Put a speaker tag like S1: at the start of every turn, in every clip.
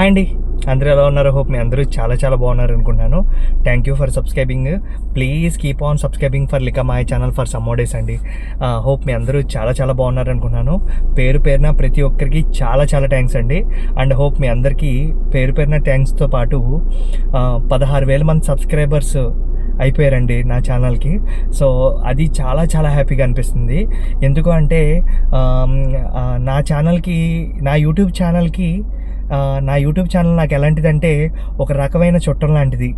S1: Hi అండి, అందరూ ఎలా ఉన్నారు? హోప్ మీ అందరూ చాలా చాలా బాగున్నారు అనుకుంటున్నాను. Thank you for subscribing. Please keep on subscribing for like a my channel for some more days అండి. హోప్ మీ అందరూ చాలా చాలా బాగున్నారు అనుకుంటున్నాను. పేరు పేరున ప్రతి ఒక్కరికి చాలా చాలా థ్యాంక్స్ అండి. అండ్ హోప్ మీ అందరికీ పేరు పేరున థ్యాంక్స్తో పాటు 16,000 మంది సబ్స్క్రైబర్స్ అయిపోయారండి నా ఛానల్కి. సో అది చాలా చాలా హ్యాపీగా అనిపిస్తుంది. ఎందుకు అంటే నా ఛానల్కి నా యూట్యూబ్ ఛానల్ నాకు ఎలాంటిదంటే ఒక రకమైన చుట్టం లాంటిది,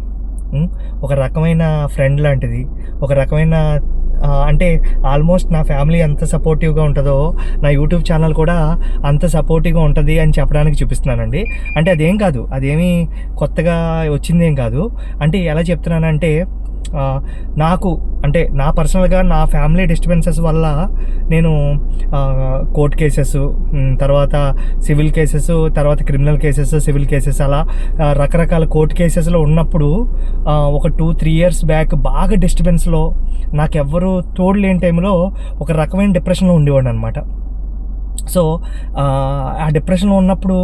S1: ఒక రకమైన ఫ్రెండ్ లాంటిది, ఒక రకమైన అంటే ఆల్మోస్ట్ నా ఫ్యామిలీ ఎంత సపోర్టివ్గా ఉంటుందో నా యూట్యూబ్ ఛానల్ కూడా అంత సపోర్టివ్గా ఉంటుంది అని చెప్పడానికి చూపిస్తున్నానండి. అంటే అదేం కాదు, అదేమీ కొత్తగా వచ్చిందేం కాదు. అంటే ఎలా చెప్తున్నానంటే నాకు అంటే నా పర్సనల్గా నా ఫ్యామిలీ డిస్టర్బెన్సెస్ వల్ల నేను కోర్ట్ కేసెస్, తర్వాత సివిల్ కేసెస్, తర్వాత క్రిమినల్ కేసెస్, సివిల్ కేసెస్, అలా రకరకాల కోర్ట్ కేసెస్లో ఉన్నప్పుడు ఒక 2-3 years బ్యాక్ బాగా డిస్టర్బెన్స్లో నాకెవ్వరూ తోడు లేని టైంలో ఒక రకమైన డిప్రెషన్లో ఉండేవాడు అనమాట. సో ఆ డిప్రెషన్లో ఉన్నప్పుడు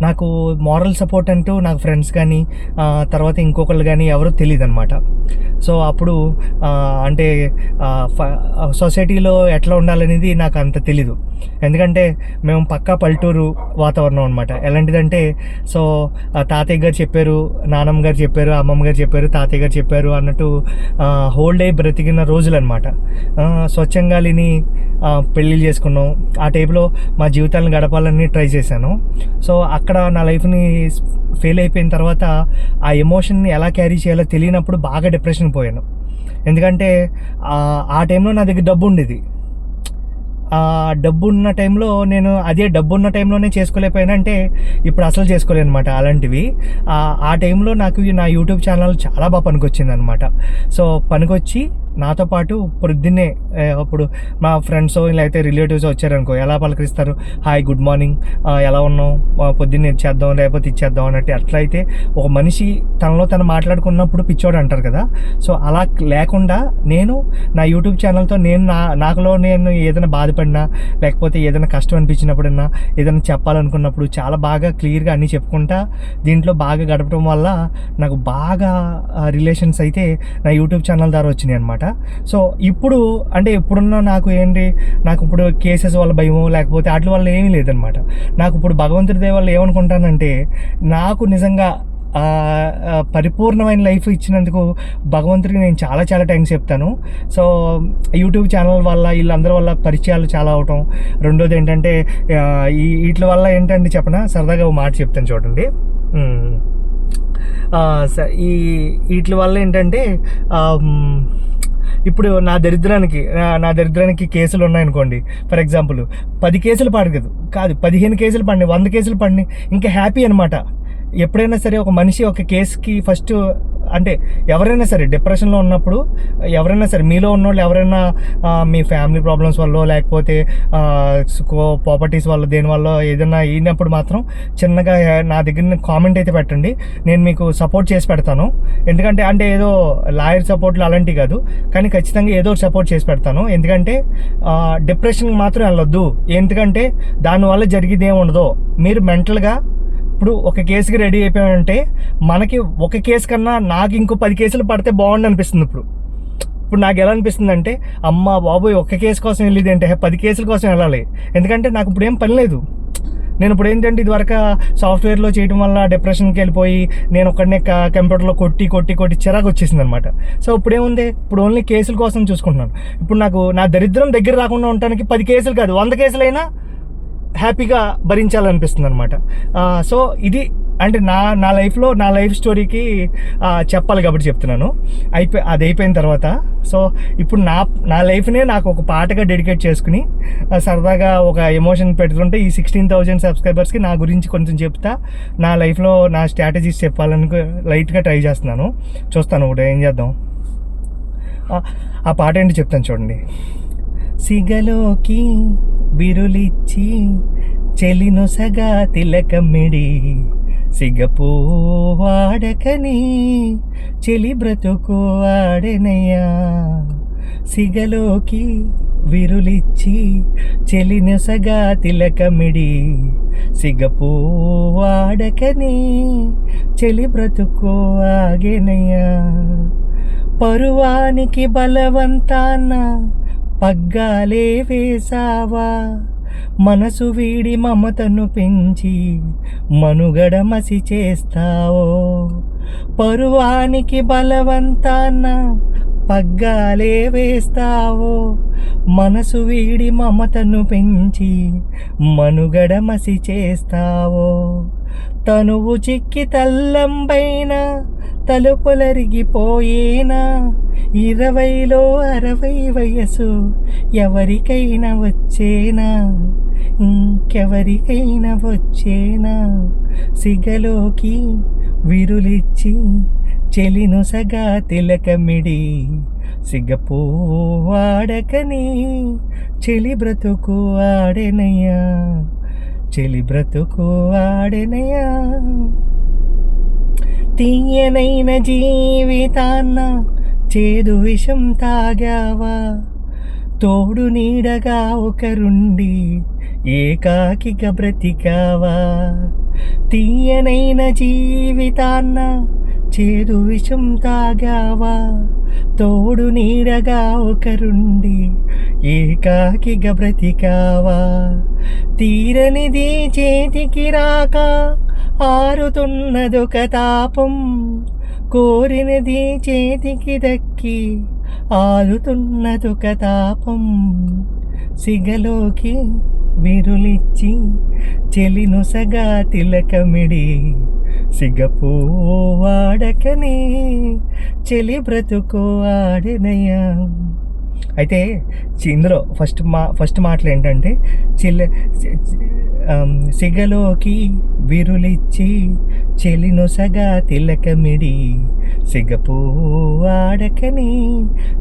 S1: నాకు మారల్ సపోర్ట్ అంటూ నాకు ఫ్రెండ్స్ కానీ తర్వాత ఇంకొకళ్ళు కానీ ఎవరూ తెలియదు అనమాట. సో అప్పుడు అంటే సొసైటీలో ఎట్లా ఉండాలనేది నాకు అంత తెలీదు. ఎందుకంటే మేము పక్కా పల్లెటూరు వాతావరణం అనమాట. ఎలాంటిదంటే సో తాతయ్య గారు చెప్పారు, నానమ్మ గారు చెప్పారు, అమ్మమ్మ గారు చెప్పారు, తాతయ్య గారు చెప్పారు అన్నట్టు హోల్ డే బ్రతికిన రోజులు అనమాట. స్వచ్ఛంగాలిని పెళ్ళిళ్ళు చేసుకున్నాం. ఆ టైప్లో మా జీవితాలను గడపాలని ట్రై చేశాను. సో అక్కడ నా లైఫ్ని ఫెయిల్ అయిపోయిన తర్వాత ఆ ఎమోషన్ని ఎలా క్యారీ చేయాలో తెలియనప్పుడు బాగా డిప్రెషన్ పోయాను. ఎందుకంటే ఆ టైంలో నా దగ్గర డబ్బు ఉండేది. డబ్బు ఉన్న టైంలో నేను అదే డబ్బు ఉన్న టైంలోనే చేసుకోలేకపోయాను, అంటే ఇప్పుడు అసలు చేసుకోలేను అనమాట అలాంటివి. ఆ టైంలో నాకు నా యూట్యూబ్ ఛానల్ చాలా బాగా పనికొచ్చింది అనమాట. సో పనికొచ్చి నాతో పాటు పొద్దున్నే అప్పుడు మా ఫ్రెండ్స్ లేకపోతే రిలేటివ్స్ వచ్చారనుకో, ఎలా పలకరిస్తారు, హాయ్ గుడ్ మార్నింగ్, ఎలా ఉన్నావు, పొద్దున్నే ఇచ్చేద్దాం లేకపోతే ఇచ్చేద్దాం అన్నట్టు. అట్లయితే ఒక మనిషి తనలో తను మాట్లాడుకున్నప్పుడు పిచ్చోడు అంటారు కదా. సో అలా లేకుండా నేను నా యూట్యూబ్ ఛానల్తో నాకులో నేను ఏదైనా బాధపడినా లేకపోతే ఏదైనా కష్టం అనిపించినప్పుడన్నా ఏదైనా చెప్పాలనుకున్నప్పుడు చాలా బాగా క్లియర్గా అన్నీ చెప్పుకుంటా దీంట్లో బాగా గడపడం వల్ల నాకు బాగా రిలేషన్స్ అయితే నా యూట్యూబ్ ఛానల్ ద్వారా వచ్చినాయి అనమాట. సో ఇప్పుడు అంటే ఇప్పుడున్న నాకు ఇప్పుడు కేసెస్ వల్ల భయమో లేకపోతే వాటి వల్ల ఏమీ లేదనమాట. నాకు ఇప్పుడు భగవంతుడి దయ వల్ల ఏమనుకుంటానంటే నాకు నిజంగా పరిపూర్ణమైన లైఫ్ ఇచ్చినందుకు భగవంతుడికి నేను చాలా చాలా థ్యాంక్స్ చెప్తాను. సో యూట్యూబ్ ఛానల్ వల్ల వీళ్ళందరి వల్ల పరిచయాలు చాలా అవటం. రెండోది ఏంటంటే వీటి వల్ల ఏంటంటే చెప్పనా, సరదాగా ఒక మాట చెప్తాను చూడండి. వీటి వల్ల ఏంటంటే ఇప్పుడు నా దరిద్రానికి కేసులు ఉన్నాయనుకోండి. ఫర్ ఎగ్జాంపుల్ 10 కేసులు కాదు 15 కేసులు పడినాయి, 100 కేసులు పడినాయి, ఇంకా హ్యాపీ అనమాట. ఎప్పుడైనా సరే ఒక మనిషి ఒక కేసుకి ఫస్ట్ అంటే ఎవరైనా సరే డిప్రెషన్లో ఉన్నప్పుడు ఎవరైనా సరే మీలో ఉన్నోళ్ళు ఎవరైనా మీ ఫ్యామిలీ ప్రాబ్లమ్స్ వల్ల లేకపోతే ప్రాపర్టీస్ వల్ల దేనివల్ల ఏదైనా అయినప్పుడు మాత్రం చిన్నగా నా దగ్గర కామెంట్ అయితే పెట్టండి, నేను మీకు సపోర్ట్ చేసి పెడతాను. ఎందుకంటే అంటే ఏదో లాయర్ సపోర్ట్లు అలాంటివి కాదు, కానీ ఖచ్చితంగా ఏదో సపోర్ట్ చేసి పెడతాను. ఎందుకంటే డిప్రెషన్కి మాత్రం వెళ్ళొద్దు. ఎందుకంటే దానివల్ల జరిగేది ఏమి ఉండదు. మీరు మెంటల్గా ఇప్పుడు ఒక కేసుకి రెడీ అయిపోయామంటే మనకి ఒక కేసు కన్నా నాకు ఇంకో 10 కేసులు పడితే బాగుండు అనిపిస్తుంది. ఇప్పుడు నాకు ఎలా అనిపిస్తుంది అంటే అమ్మ బాబోయ్ ఒక్క కేసు కోసం వెళ్ళేది అంటే 10 కేసుల కోసం వెళ్ళాలి. ఎందుకంటే నాకు ఇప్పుడు ఏం పని లేదు. నేను ఇప్పుడు ఏంటంటే ఇదివరకు సాఫ్ట్వేర్లో చేయడం వల్ల డిప్రెషన్కి వెళ్ళిపోయి నేను ఒక్కడనే కంప్యూటర్లో కొట్టి చిరాకు వచ్చేసింది అనమాట. సో ఇప్పుడు ఏముంది, ఇప్పుడు ఓన్లీ కేసుల కోసం చూసుకుంటున్నాను. ఇప్పుడు నాకు నా దరిద్రం దగ్గర రాకుండా ఉండటానికి 10 కేసులు కాదు 100 కేసులైనా హ్యాపీగా భరించాలనిపిస్తుంది అనమాట. సో ఇది అంటే నా లైఫ్లో నా లైఫ్ స్టోరీకి చెప్పాలి కాబట్టి చెప్తున్నాను. అది అయిపోయిన తర్వాత సో ఇప్పుడు నా లైఫ్నే నాకు ఒక పాటగా డెడికేట్ చేసుకుని సరదాగా ఒక ఎమోషన్ పెడుతుంటే ఈ 16,000 సబ్స్క్రైబర్స్కి నా గురించి కొంచెం చెప్తా, నా లైఫ్లో నా స్ట్రాటజీస్ చెప్పాలని లైట్గా ట్రై చేస్తున్నాను. చూస్తాను ఒకటి ఏం చేద్దాం. ఆ పాట ఏంటి చెప్తాను చూడండి. సిగలోకి బిరులిచ్చి చెలినొసగా తిలకమ్మిడి సిగపూ వాడకని చెలి బ్రతుకు ఆడెనయ్యా. సిగలోకి విరులిచ్చి చెలినొసగా తిలకమిడి సిగపూ వాడకని చెలి బ్రతుకు ఆగేనయ్యా. పరువానికి బలవంతాన పగ్గాలే వేసావా, మనసు వీడి మమతను పెంచి మనుగడ మసి చేస్తావో. పరువానికి బలవంతాన పగ్గాలే వేస్తావో, మనసు వీడి మమతను పెంచి మనుగడ మసి చేస్తావో. తనువు చిక్కి తల్లంబైన తలుపులరిగిపోయేనా, 20లో 60 వయసు ఎవరికైనా వచ్చేనా, ఇంకెవరికైనా వచ్చేనా. సిగలోకి విరులిచ్చి చెలినొసగా తిలకమిడి సిగపూ వాడకని చెలి బ్రతుకు ఆడెనయ్యా, చెలి బ్రతుకు ఆడెనయ్యా. తీయనైన జీవితాన్న చేదు విషం తాగావా, తోడు నీడగా ఒకరుండి ఏకాకిగా బ్రతికావా. తీయనైన జీవితాన్న చేదు విషం తాగావా, తోడు నీడగా ఒకరుండి ఏకాకిగా బ్రతికావా. తీరనిది చేతికి రాక ఆరుతున్నదొక తాపం, కోరినది చేతికి దక్కి ఆరుతున్నదొక తాపం. సిగలోకి విరులిచ్చి చెలినొసగా తిలకమిడి సిగపూ వాడకని చెలి బ్రతుకు ఆడెనయ్యా. అయితే ఇందులో ఫస్ట్ మాటలు ఏంటంటే సిగలోకి విరులిచ్చి చెలినొసగా తిలకమిడి సిగపూ వాడకని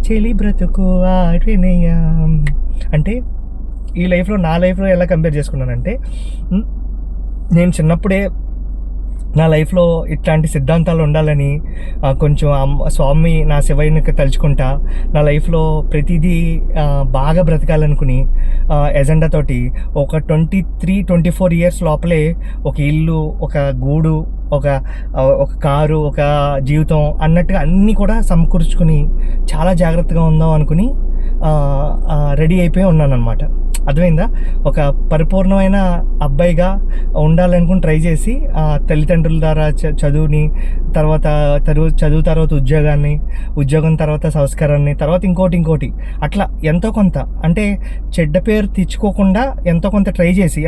S1: చెలి బ్రతుకు ఆడెనయ్యా. అంటే ఈ లైఫ్లో నా లైఫ్లో ఎలా కంపేర్ చేసుకున్నానంటే, నేను చిన్నప్పుడే నా లైఫ్లో ఇట్లాంటి సిద్ధాంతాలు ఉండాలని కొంచెం స్వామి నా శివయ్యకి తలుచుకుంటా నా లైఫ్లో ప్రతిదీ బాగా బ్రతకాలనుకుని ఎజెండాతోటి ఒక 23-24 ఇయర్స్ లోపలే ఒక ఇల్లు, ఒక గూడు, ఒక కారు, ఒక జీవితం అన్నట్టుగా అన్నీ కూడా సమకూర్చుకుని చాలా జాగ్రత్తగా ఉందాం అనుకుని రెడీ అయిపోయి ఉన్నాను అనమాట. అర్థమైందా? ఒక పరిపూర్ణమైన అబ్బాయిగా ఉండాలనుకుని ట్రై చేసి తల్లిదండ్రుల ద్వారా చదువుని, చదువు తర్వాత ఉద్యోగం తర్వాత సంస్కారాన్ని, తర్వాత ఇంకోటి అట్లా ఎంతో కొంత, అంటే చెడ్డ పేరు తెచ్చుకోకుండా ఎంతో కొంత ట్రై చేసి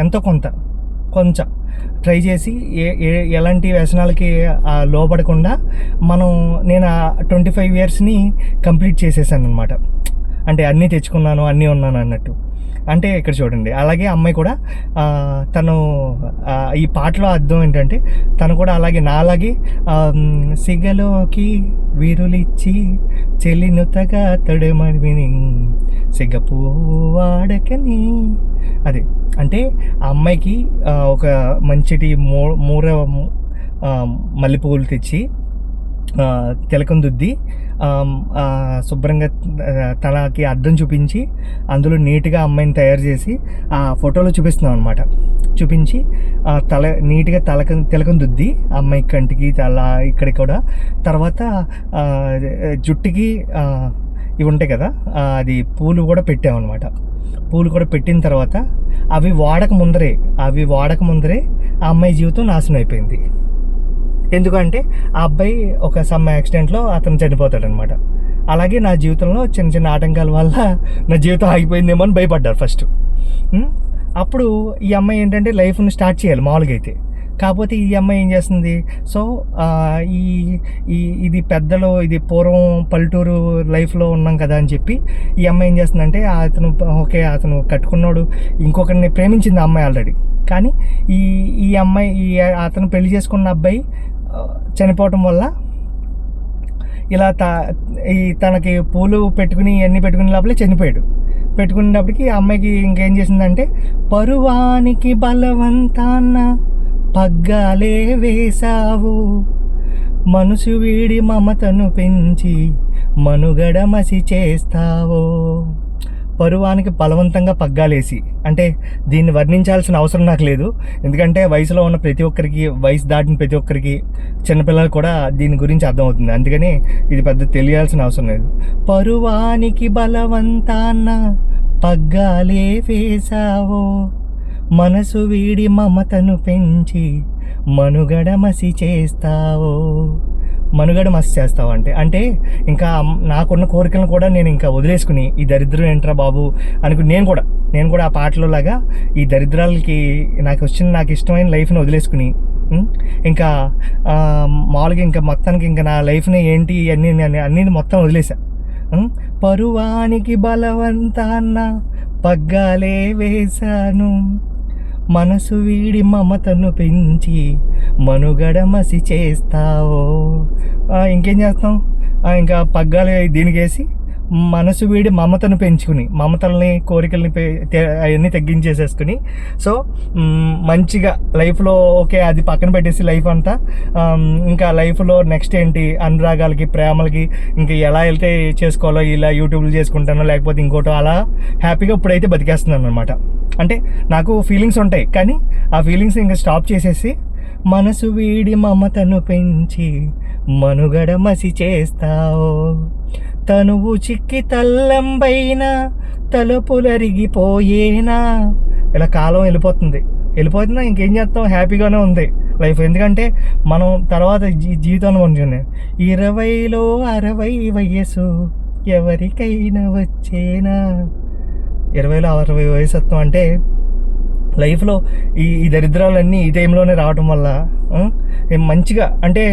S1: కొంచెం ట్రై చేసి ఎలాంటి వ్యసనాలకి లోపడకుండా నేను 25 ఇయర్స్ని కంప్లీట్ చేసేసాను అనమాట. అంటే అన్నీ తెచ్చుకున్నాను, అన్నీ ఉన్నాను అన్నట్టు. అంటే ఇక్కడ చూడండి, అలాగే అమ్మాయి కూడా తను ఈ పాటలో అర్థం ఏంటంటే తను కూడా నాలాగే సిగలోకి విరులిచ్చి చెలినుతగా తొడమడిని సిగపూ వాడకని. అదే అంటే ఆ అమ్మాయికి ఒక మంచిటి మూర మల్లెపూలు తెచ్చి తిలకం దుద్ది శుభ్రంగా తనకి అద్దం చూపించి అందులో నీట్గా అమ్మాయిని తయారు చేసి ఆ ఫోటోలో చూపిస్తున్నాం అనమాట. చూపించి నీట్గా తిలకం దుద్ది అమ్మాయి కంటికి ఇక్కడ కూడా, తర్వాత జుట్టుకి ఇవి ఉంటాయి కదా, అది పూలు కూడా పెట్టామన్నమాట. పూలు కూడా పెట్టిన తర్వాత అవి వాడక ముందరే ఆ అమ్మాయి జీవితం నాశనం అయిపోయింది. ఎందుకంటే ఆ అబ్బాయి ఒక యాక్సిడెంట్లో అతను చనిపోతాడనమాట. అలాగే నా జీవితంలో చిన్న ఆటంకాల వల్ల నా జీవితం ఆగిపోయిందేమో అని భయపడ్డారు ఫస్ట్. అప్పుడు ఈ అమ్మాయి ఏంటంటే లైఫ్ని స్టార్ట్ చేయాలి మామూలుగా అయితే. కాకపోతే ఈ అమ్మాయి ఏం చేస్తుంది, సో ఇది ఇది పూర్వం పల్లెటూరు లైఫ్లో ఉన్నాం కదా అని చెప్పి ఈ అమ్మాయి ఏం చేస్తుందంటే అతను కట్టుకున్నాడు, ఇంకొకరిని ప్రేమించింది ఆ అమ్మాయి ఆల్రెడీ. కానీ ఈ అమ్మాయి అతను పెళ్లి చేసుకున్న అబ్బాయి చనిపోవటం వల్ల ఇలా తనకి పూలు పెట్టుకుని ఇవన్నీ పెట్టుకునే లోపలే చనిపోయాడు. పెట్టుకునేటప్పటికి ఆ అమ్మాయికి ఇంకేం చేసిందంటే, పరువానికి బలవంతాన్న పగ్గాలే వేసావు, మనసు వీడి మమతను పెంచి మనుగడ మసి చేస్తావో. పరువానికి బలవంతంగా పగ్గాలేసి, అంటే దీన్ని వర్ణించాల్సిన అవసరం నాకు లేదు, ఎందుకంటే వయసులో ఉన్న ప్రతి ఒక్కరికి, వయసు దాటిన ప్రతి ఒక్కరికి, చిన్నపిల్లలు కూడా దీని గురించి అర్థమవుతుంది, అందుకని ఇది పెద్ద తెలియాల్సిన అవసరం లేదు. పరువానికి బలవంతాన్న పగ్గాలే వేశావో, మనసు వీడి మమతను పెంచి మనుగడ మసి చేస్తావో. మనుగడ మసి చేస్తావు అంటే ఇంకా నాకున్న కోరికలను కూడా నేను ఇంకా వదిలేసుకుని, ఈ దరిద్రం ఏంట్రా బాబు అనుకుని నేను కూడా ఆ పాటలో లాగా ఈ దరిద్రాలకి నాకు ఇష్టమైన లైఫ్ని వదిలేసుకుని, ఇంకా మామూలుగా ఇంకా మొత్తానికి ఇంకా నా లైఫ్ని ఏంటి అన్నీ మొత్తం వదిలేసా. పరువానికి బలవంతాన్న పగ్గాలే వేశాను, మనసు వీడి మమతను పెంచి మనుగడ మసి చేస్తావో. ఇంకేం చేస్తాం, ఇంకా పగ్గాలు దీనికేసి మనసు వీడి మమతను పెంచుకుని, మమతల్ని కోరికల్ని అవన్నీ తగ్గించేసేసుకుని, సో మంచిగా లైఫ్లో ఓకే అది పక్కన పెట్టేసి లైఫ్ అంతా ఇంకా లైఫ్లో నెక్స్ట్ ఏంటి, అనురాగాలకి, ప్రేమలకి ఇంకా ఎలా వెళ్తే చేసుకోవాలో, ఇలా యూట్యూబ్లు చేసుకుంటానో లేకపోతే ఇంకోటో అలా హ్యాపీగా ఇప్పుడైతే బతికేస్తున్నాను అనమాట. అంటే నాకు ఫీలింగ్స్ ఉంటాయి, కానీ ఆ ఫీలింగ్స్ ఇంకా స్టాప్ చేసేసి మనసు వీడి మమతను పెంచి మనుగడ మసి చేస్తావో. తనువు చిక్కి తల్లంబైనా తలుపులరిగిపోయేనా. ఇలా కాలం వెళ్ళిపోతున్నా ఇంకేం చేస్తాం, హ్యాపీగానే ఉంది లైఫ్. ఎందుకంటే మనం తర్వాత జీవితాన్ని పొందుతుంది. 20లో 60 వయసు ఎవరికైనా వచ్చేనా. 20లో 60 వయసు వస్తాం అంటే లైఫ్లో ఈ దరిద్రాలన్నీ ఈ టైంలోనే రావటం వల్ల మంచిగా, అంటే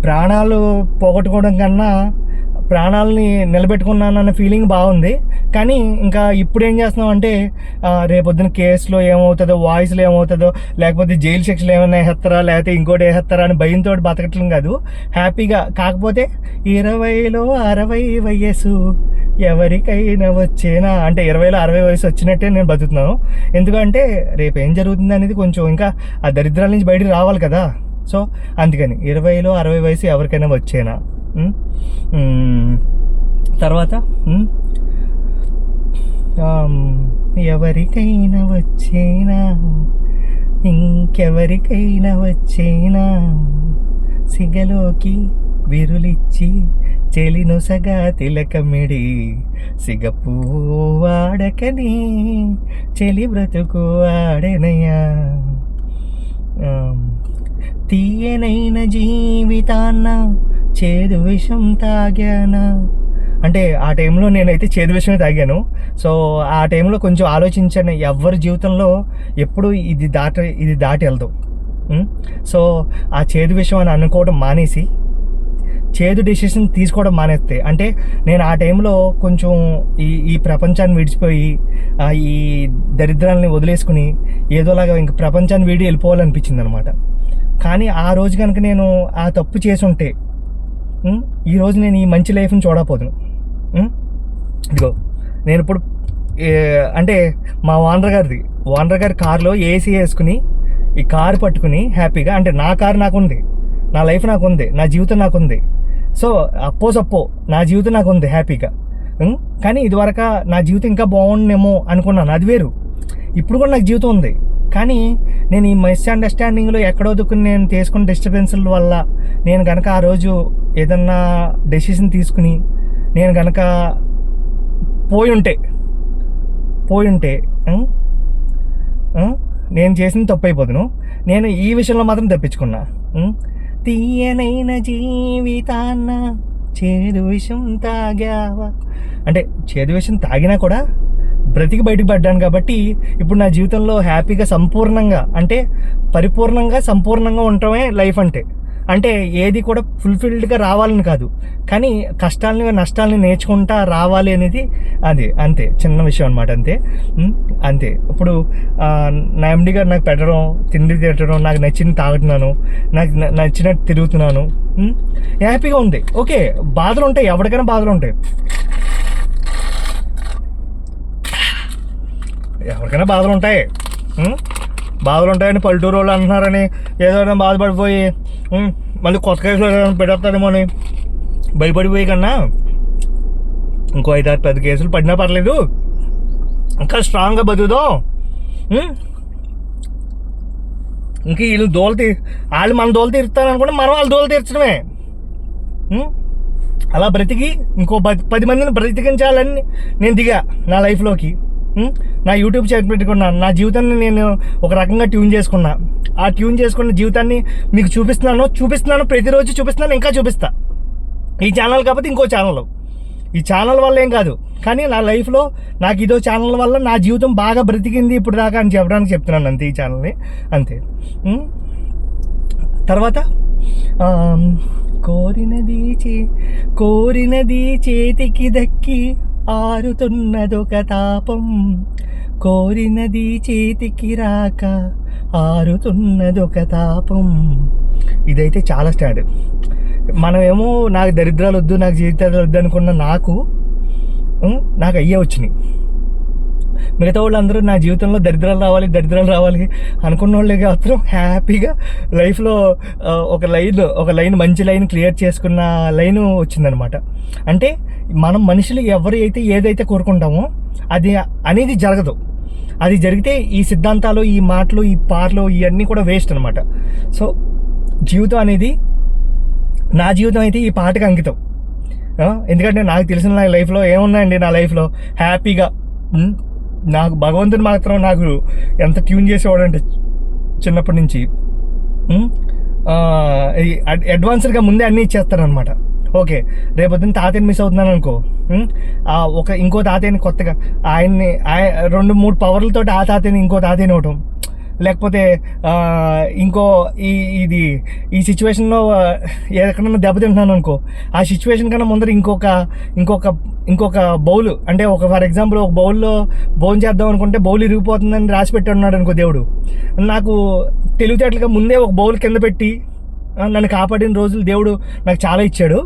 S1: ప్రాణాలు పోగొట్టుకోవడం కన్నా ప్రాణాలని నిలబెట్టుకున్నానన్న ఫీలింగ్ బాగుంది. కానీ ఇంకా ఇప్పుడు ఏం చేస్తున్నాం అంటే రేపొద్దున కేసులో ఏమవుతుందో, వాయిస్లో ఏమవుతుందో, లేకపోతే జైలు శిక్షలు ఏమైనా వేస్తారా, లేకపోతే ఇంకోటి వేస్తారా అని భయంతో బతకట్లం కాదు, హ్యాపీగా. కాకపోతే 20లో 60 వయసు ఎవరికైనా వచ్చేనా అంటే 20లో 60 వయసు వచ్చినట్టే నేను బతుకుతున్నాను. ఎందుకంటే రేపు ఏం జరుగుతుంది అనేది కొంచెం ఇంకా ఆ దరిద్రాల నుంచి బయటికి రావాలి కదా. సో అందుకని 20లో 60 వయసు ఎవరికైనా వచ్చేనా. తర్వాత ఎవరికైనా వచ్చేనా, ఇంకెవరికైనా వచ్చేనా, సిగలోకి విరులిచ్చి చెలినొసగా తిలకమిడి, సిగపూ వాడకని చెలి బ్రతుకు ఆడెనయ్యా. తీయనైన జీవితాన్న చేదు విషం తాగానా. అంటే ఆ టైంలో నేనైతే చేదు విషమే తాగాను. సో ఆ టైంలో కొంచెం ఆలోచించాను, ఎవరి జీవితంలో ఎప్పుడు ఇది దాటి వెళ్తాం. సో ఆ చేదు విషయం అని అనుకోవడం మానేసి చేదు డెసిషన్ తీసుకోవడం మానేస్తే, అంటే నేను ఆ టైంలో కొంచెం ఈ ప్రపంచాన్ని విడిచిపోయి ఈ దరిద్రాలని వదిలేసుకుని ఏదోలాగా ఇంక ప్రపంచాన్ని వీడి వెళ్ళిపోవాలనిపించింది అనమాట. కానీ ఆ రోజు కనుక నేను ఆ తప్పు చేసి ఉంటే ఈరోజు నేను ఈ మంచి లైఫ్ని చూడకపోదును. ఇదిగో నేను ఇప్పుడు అంటే మా ఓనర్ గారి కార్లో ఏసీ వేసుకుని ఈ కారు పట్టుకుని హ్యాపీగా, అంటే నా కారు నాకుంది, నా లైఫ్ నాకుంది, నా జీవితం నాకుంది. సో అప్పో నా జీవితం నాకుంది హ్యాపీగా. కానీ ఇదివరకు నా జీవితం ఇంకా బాగుండేమో అనుకున్నాను, అది వేరు. ఇప్పుడు కూడా నాకు జీవితం ఉంది, కానీ నేను ఈ మిస్అండర్స్టాండింగ్లో ఎక్కడో దుక్కుని నేను తీసుకున్న డిస్టర్బెన్స్ల వల్ల నేను కనుక ఆ రోజు ఏదన్నా డెసిషన్ తీసుకుని నేను కనుక పోయి ఉంటే నేను చేసిన తప్పు అయిపోదును. నేను ఈ విషయంలో మాత్రం తప్పించుకున్నా. తీయనైన జీవితాన్న చేదు విషం తాగావా అంటే చేదు విషం తాగినా కూడా బ్రతికి బయటకు పడ్డాను కాబట్టి ఇప్పుడు నా జీవితంలో హ్యాపీగా సంపూర్ణంగా, అంటే పరిపూర్ణంగా సంపూర్ణంగా ఉండటమే లైఫ్. అంటే ఏది కూడా ఫుల్ఫిల్డ్గా రావాలని కాదు, కానీ కష్టాలని నష్టాలని నేర్చుకుంటా రావాలి అనేది అది అంతే, చిన్న విషయం అనమాట. అంతే. ఇప్పుడు నా ఎండి గారు నాకు పెట్టడం, తిండి తిట్టడం, నాకు నచ్చింది తాగుతున్నాను, నాకు నచ్చినట్టు తిరుగుతున్నాను, హ్యాపీగా ఉంది. ఓకే, బాధలు ఉంటాయి, ఎవరికైనా బాధలు ఉంటాయి, బాధలు ఉంటాయని పల్లెటూరు వాళ్ళు అంటున్నారని ఏదైనా బాధపడిపోయి మళ్ళీ కొత్త కేసులు పెట్టేస్తారేమో అని భయపడిపోయి కన్నా ఇంకో 5-10 కేసులు పడినా పర్లేదు, ఇంకా స్ట్రాంగ్గా బతుకుదాం. ఇంక వీళ్ళు వాళ్ళు మన దోలు తీరుతారనుకుంటే మనం వాళ్ళ దోలు తీర్చడమే. అలా బ్రతికి ఇంకో 10 మందిని బ్రతికించాలని నేను దిగా నా లైఫ్లోకి. నా యూట్యూబ్ ఛానల్ పెట్టుకున్నాను. నా జీవితాన్ని నేను ఒక రకంగా ట్యూన్ చేసుకున్నా. ఆ ట్యూన్ చేసుకున్న జీవితాన్ని మీకు చూపిస్తున్నాను, ప్రతిరోజు చూపిస్తున్నాను, ఇంకా చూపిస్తా. ఈ ఛానల్ కాకపోతే ఇంకో ఛానల్, ఈ ఛానల్ వల్ల ఏం కాదు, కానీ నా లైఫ్లో నాకు ఇదో ఛానల్ వల్ల నా జీవితం బాగా బ్రతికింది ఇప్పుడు దాకా అని చెప్పడానికి చెప్తున్నాను అంతే, ఈ ఛానల్ని అంతే. తర్వాత కోరినది చేతికి దక్కి ఆరుతున్నదొక తాపం, కోరినది చేతికి రాక ఆరుతున్నదొక తాపం. ఇదైతే చాలా స్టాండ్. మనమేమో నాకు దరిద్రాలు వద్దు, నాకు జీవితాలు వద్దు అనుకున్న నాకు అయ్యే వచ్చినాయి. మిగతా వాళ్ళందరూ నా జీవితంలో దరిద్రాలు రావాలి అనుకున్న వాళ్ళే మాత్రం హ్యాపీగా లైఫ్లో ఒక లైన్ మంచి లైన్ క్లియర్ చేసుకున్న లైన్ వచ్చిందనమాట. అంటే మనం మనుషులు ఎవరైతే ఏదైతే కోరుకుంటామో అది అనేది జరగదు. అది జరిగితే ఈ సిద్ధాంతాలు, ఈ మాటలు, ఈ పాటలు ఇవన్నీ కూడా వేస్ట్ అనమాట. సో జీవితం అనేది, నా జీవితం అయితే ఈ పాటకి అంకితం. ఎందుకంటే నాకు తెలిసిన నా లైఫ్లో ఏమున్నాయండి, నా లైఫ్లో హ్యాపీగా నాకు భగవంతుని మాత్రం నాకు ఎంత ట్యూన్ చేసేవాడు అంటే చిన్నప్పటి నుంచి అడ్వాన్స్డ్గా ముందే అన్నీ ఇచ్చేస్తారనమాట. ఓకే, రేపొద్దున తాతయ్యని మిస్ అవుతున్నాను అనుకో, ఇంకో తాతయ్యని కొత్తగా ఆయన్ని 2-3 పవర్లతో ఆ తాతయ్యని ఇంకో తాతయ్యని ఇవ్వటం, లేకపోతే ఈ సిచ్యువేషన్లో ఎక్కడన్నా దెబ్బతింటున్నాను అనుకో, ఆ సిచ్యువేషన్ కన్నా ముందర ఇంకొక బౌల్, అంటే ఫర్ ఎగ్జాంపుల్ ఒక బౌల్లో బౌన్ చేద్దాం అనుకుంటే బౌల్ ఇరిగిపోతుందని రాసి పెట్టి ఉన్నాడు అనుకో దేవుడు, నాకు తెలివితేటలుగా ముందే ఒక బౌల్ కింద పెట్టి నన్ను కాపాడిన రోజులు దేవుడు నాకు చాలా ఇచ్చాడు.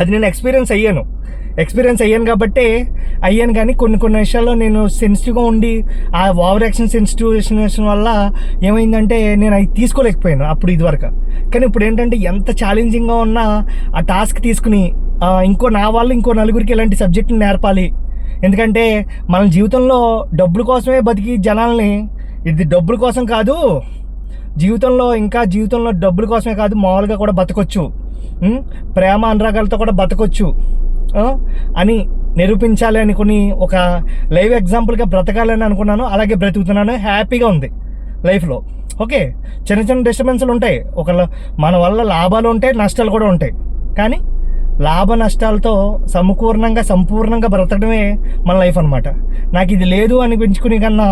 S1: అది నేను ఎక్స్పీరియన్స్ అయ్యాను కాబట్టి అయ్యాను. కానీ కొన్ని విషయాల్లో నేను సెన్సిటివ్గా ఉండి ఆ ఓవర్ యాక్షన్ సెన్సిటివేషన్ వల్ల ఏమైందంటే నేను అవి తీసుకోలేకపోయాను అప్పుడు ఇదివరకు. కానీ ఇప్పుడు ఏంటంటే ఎంత ఛాలెంజింగ్గా ఉన్నా ఆ టాస్క్ తీసుకుని ఇంకో నలుగురికి ఇలాంటి సబ్జెక్టుని నేర్పాలి. ఎందుకంటే మన జీవితంలో డబ్బుల కోసమే బతికి జనాల్ని, ఇది డబ్బుల కోసం కాదు, జీవితంలో డబ్బుల కోసమే కాదు, మామూలుగా కూడా బతకొచ్చు, ప్రేమ అనురాగాలతో కూడా బతకొచ్చు అని నిరూపించాలి అనుకుని ఒక లైవ్ ఎగ్జాంపుల్గా బ్రతకాలని అనుకున్నాను. అలాగే బ్రతుకుతున్నాను, హ్యాపీగా ఉంది లైఫ్లో. ఓకే, చిన్న డిస్టర్బెన్స్లు ఉంటాయి, మన వల్ల లాభాలు ఉంటాయి, నష్టాలు కూడా ఉంటాయి. కానీ లాభ నష్టాలతో సంపూర్ణంగా బ్రతకడమే మన లైఫ్ అనమాట. నాకు ఇది లేదు అనిపించుకుని కన్నా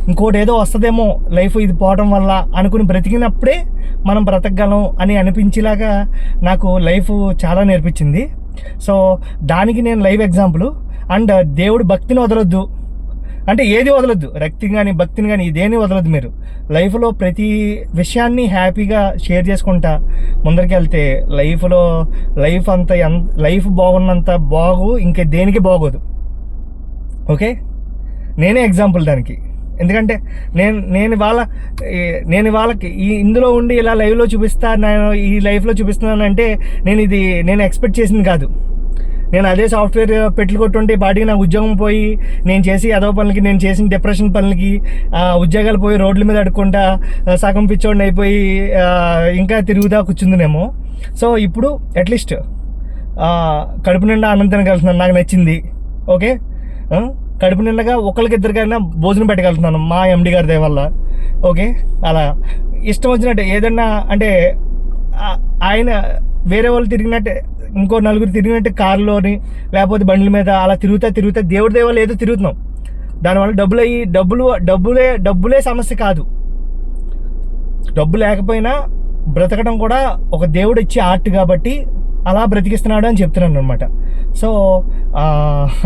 S1: ఇంకోటి ఏదో వస్తుందేమో లైఫ్ ఇది పోవడం వల్ల అనుకుని బ్రతికినప్పుడే మనం బ్రతకగలం అని అనిపించేలాగా నాకు లైఫ్ చాలా నేర్పించింది. సో దానికి నేను లైవ్ ఎగ్జాంపుల్. అండ్ దేవుడు భక్తిని వదలొద్దు అంటే ఏది వదలొద్దు, రక్తిని కానీ భక్తిని కానీ ఇదేని వదలొద్దు. మీరు లైఫ్లో ప్రతి విషయాన్ని హ్యాపీగా షేర్ చేసుకుంటా ముందరికి వెళ్తే లైఫ్ బాగున్నంత ఇంకా దేనికి బాగోదు. ఓకే, నేనే ఎగ్జాంపుల్ దానికి. ఎందుకంటే నేను వాళ్ళకి ఇందులో ఉండి ఇలా లైవ్లో నేను ఈ లైఫ్లో చూపిస్తున్నానంటే నేను ఎక్స్పెక్ట్ చేసింది కాదు. నేను అదే సాఫ్ట్వేర్ పెట్టులు కొట్టుంటే బాడీకి నాకు ఉద్యోగం పోయి నేను చేసి అదో పనులకి, నేను చేసిన డిప్రెషన్ పనులకి ఉద్యోగాలు పోయి రోడ్ల మీద అడుక్కుంటా సగం పిచ్చోడిని అయిపోయి ఇంకా తిరుగుతా కూర్చుందినేమో. సో ఇప్పుడు అట్లీస్ట్ కడుపు నిండా అన్నం తినగలుగుతున్నాను, నాకు నచ్చింది. ఓకే, కడుపు నిండగా ఒకరికిద్దరికైనా భోజనం పెట్టగలుగుతున్నాను మా ఎండి గారి దయ వల్ల. ఓకే, అలా ఇష్టం వచ్చినట్టు ఏదన్నా అంటే ఆయన వేరే వాళ్ళు తిరిగినట్టు ఇంకో నలుగురు తిరిగినట్టు కారులోని లేకపోతే బండ్ల మీద అలా తిరుగుతా దేవుడి దయ వల్ల ఏదో తిరుగుతున్నాం. దానివల్ల డబ్బులే సమస్య కాదు. డబ్బు లేకపోయినా బ్రతకడం కూడా ఒక దేవుడు ఇచ్చే ఆర్ట్ కాబట్టి అలా బ్రతికిస్తున్నాడు అని చెప్తున్నాను అనమాట. సో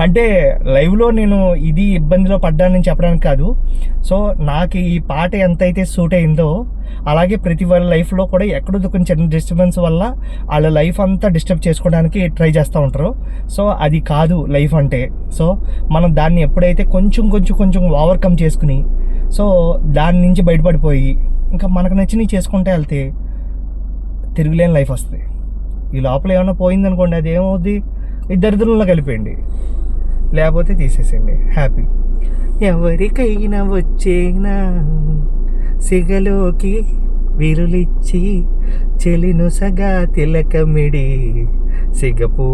S1: అంటే లైవ్లో నేను ఇది ఇబ్బందిలో పడ్డానని చెప్పడానికి కాదు. సో నాకు ఈ పాట ఎంతైతే సూట్ అయిందో అలాగే ప్రతి వాళ్ళ లైఫ్లో కూడా ఎక్కడో కొంచెం చిన్న డిస్టర్బెన్స్ వల్ల వాళ్ళ లైఫ్ అంతా డిస్టర్బ్ చేసుకోవడానికి ట్రై చేస్తూ ఉంటారు. సో అది కాదు లైఫ్ అంటే. సో మనం దాన్ని ఎప్పుడైతే కొంచెం ఓవర్కమ్ చేసుకుని సో దాని నుంచి బయటపడిపోయి ఇంకా మనకు నచ్చినవి చేసుకుంటే వెళ్తే తిరుగులేని లైఫ్ వస్తుంది. ఈ లోపల ఏమైనా పోయిందనుకోండి, అది ఏమవుద్ది, ఈ దరిద్రంలో కలిపేయండి, లేకపోతే తీసేసేయండి. హ్యాపీ. ఎవరికైనా వచ్చేనా సిగలోకి విరులిచ్చి చెలిను సగా తిలకమిడి సిగపూ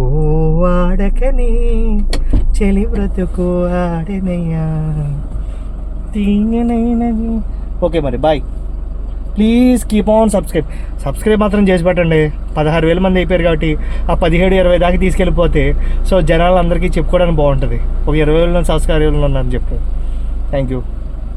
S1: ఆడకని చెలి బ్రతుకు ఆడనయ్యా తీయనైనది. ఓకే మరి bye. Please keep on subscribe మాత్రం చేసి పెట్టండి. 16,000 మంది అయిపోయారు కాబట్టి ఆ 17-20 దాకా తీసుకెళ్ళిపోతే సో జనాలు అందరికీ చెప్పుకోవడానికి బాగుంటుంది. ఒక 20,000 సబ్స్క్రైబర్లు ఉన్నారని చెప్పు. Thank you.